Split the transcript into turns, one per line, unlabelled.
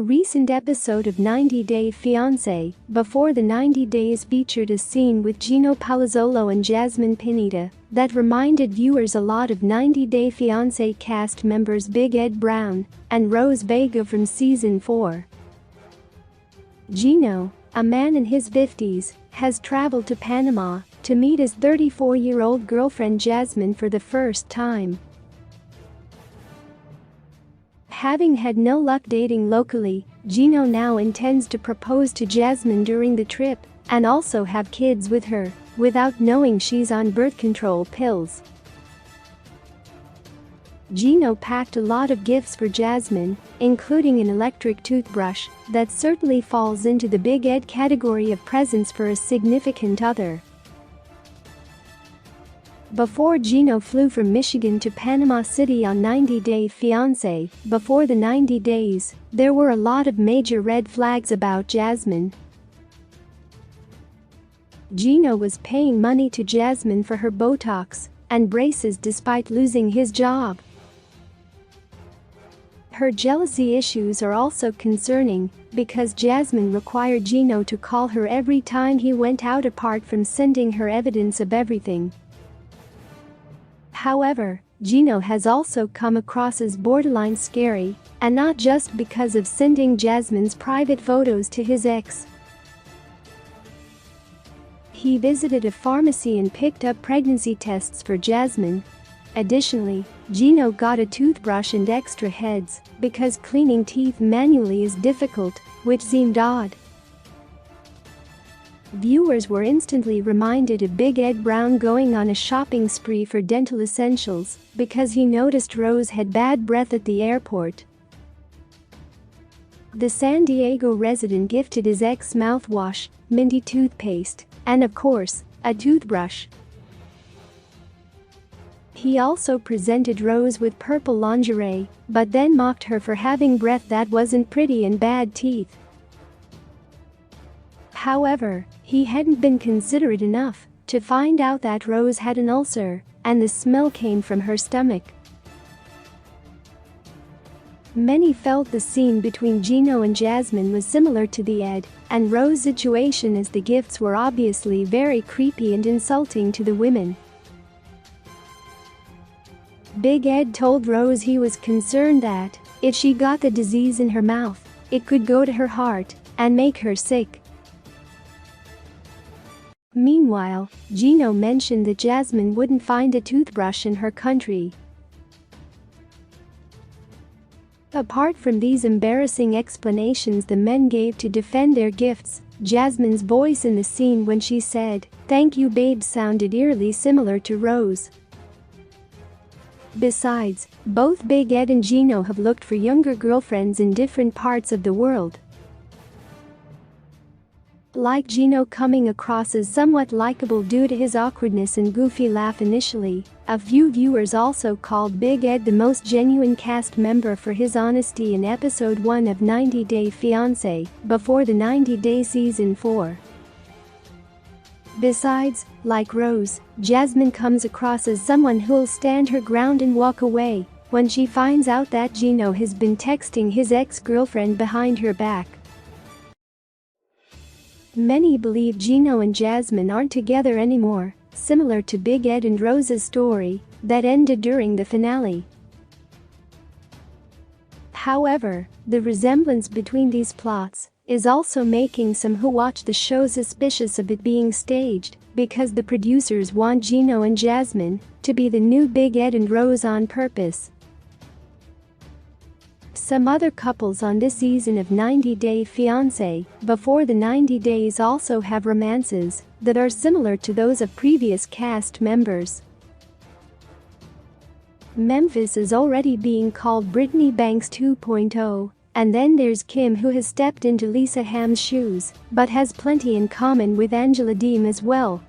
A recent episode of 90 Day Fiancé, Before the 90 Days featured a scene with Gino Palazzolo and Jasmine Pineda that reminded viewers a lot of 90 Day Fiancé cast members Big Ed Brown and Rose Vega from season 4. Gino, a man in his 50s, has traveled to Panama to meet his 34-year-old girlfriend Jasmine for the first time. Having had no luck dating locally, Gino now intends to propose to Jasmine during the trip and also have kids with her, without knowing she's on birth control pills. Gino packed a lot of gifts for Jasmine, including an electric toothbrush that certainly falls into the Big Ed category of presents for a significant other. Before Gino flew from Michigan to Panama City on 90 Day Fiancé, Before the 90 Days, there were a lot of major red flags about Jasmine. Gino was paying money to Jasmine for her Botox and braces despite losing his job. Her jealousy issues are also concerning because Jasmine required Gino to call her every time he went out apart from sending her evidence of everything. However, Gino has also come across as borderline scary, and not just because of sending Jasmine's private photos to his ex. He visited a pharmacy and picked up pregnancy tests for Jasmine. Additionally, Gino got a toothbrush and extra heads because cleaning teeth manually is difficult, which seemed odd. Viewers were instantly reminded of Big Ed Brown going on a shopping spree for dental essentials because he noticed Rose had bad breath at the airport. The San Diego resident gifted his ex mouthwash, minty toothpaste, and of course, a toothbrush. He also presented Rose with purple lingerie, but then mocked her for having breath that wasn't pretty and bad teeth. However, he hadn't been considerate enough to find out that Rose had an ulcer and the smell came from her stomach. Many felt the scene between Gino and Jasmine was similar to the Ed and Rose situation, as the gifts were obviously very creepy and insulting to the women. Big Ed told Rose he was concerned that if she got the disease in her mouth, it could go to her heart and make her sick. Meanwhile, Gino mentioned that Jasmine wouldn't find a toothbrush in her country. Apart from these embarrassing explanations the men gave to defend their gifts, Jasmine's voice in the scene when she said, "Thank you babe," sounded eerily similar to Rose. Besides, both Big Ed and Gino have looked for younger girlfriends in different parts of the world. Like Gino coming across as somewhat likable due to his awkwardness and goofy laugh initially, a few viewers also called Big Ed the most genuine cast member for his honesty in episode 1 of 90 Day Fiancé, Before the 90 Day season 4. Besides, like Rose, Jasmine comes across as someone who'll stand her ground and walk away when she finds out that Gino has been texting his ex-girlfriend behind her back. Many believe Gino and Jasmine aren't together anymore, similar to Big Ed and Rose's story that ended during the finale. However, the resemblance between these plots is also making some who watch the show suspicious of it being staged because the producers want Gino and Jasmine to be the new Big Ed and Rose on purpose. Some other couples on this season of 90 Day Fiancé, Before the 90 Days also have romances that are similar to those of previous cast members. Memphis is already being called Brittany Banks 2.0, and then there's Kim, who has stepped into Lisa Ham's shoes but has plenty in common with Angela Deem as well.